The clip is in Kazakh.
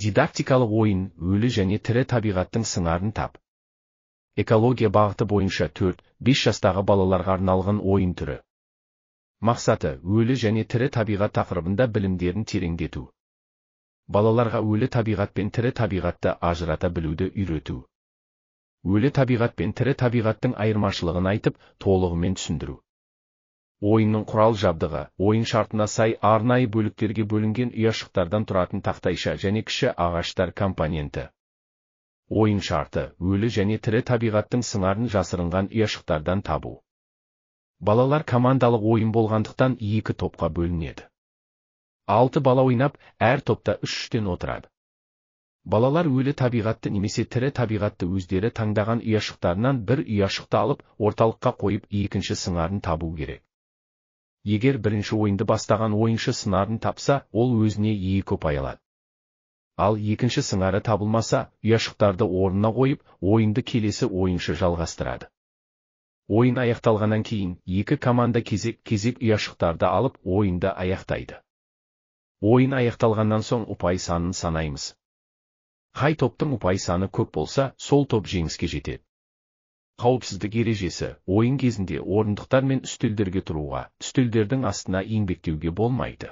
Дидактикалық ойын, өлі және тірі табиғаттың сыңарын тап. Экология бағыты бойынша 4-5 жастағы балаларға арналған ойын түрі. Мақсаты, өлі және тірі табиғат тақырыбында білімдерін тереңдету. Балаларға өлі табиғат пен тірі табиғатты ажырата білуді үйрету. Өлі табиғат пен тірі табиғаттың айырмашылығын айтып, толығымен түсіндіру. Ойынның құрал жабдығы, ойын шартына сай арнайы бөліктерге бөлінген ұяшықтардан тұратын тақтайша және кіші ағаштар компоненті. Ойын шарты, өлі және тірі табиғаттың сыңарын жасырынған ұяшықтардан табу. Балалар командалық ойын болғандықтан 2 топқа бөлінеді. 6 бала ойнап, әр топта 3-тен отырады. Балалар өлі табиғатты немесе тірі табиғатты өздері таңдаған ұяшықтарынан бір ұяшықты алып, орталыққа қойып, екінші сыңарын табу керек. Егер бірінші ойынды бастаған ойыншы сыңарын тапса, ол өзіне 2 ұпай алады. Ал екінші сыңары табылмаса, ұяшықтарды орнына қойып, ойынды келесі ойыншы жалғастырады. Ойын аяқталғаннан кейін, 2 команда кезек ұяшықтарды алып, ойынды аяқтайды. Ойын аяқталғаннан соң ұпай санын санаймыз. Қай топтың ұпай саны көп болса, сол топ жеңіске жетеді. Қауіпсіздік ережесі, ойын кезінде орындықтар мен үстелдерге тұруға, үстелдердің астына еңбектеуге болмайды.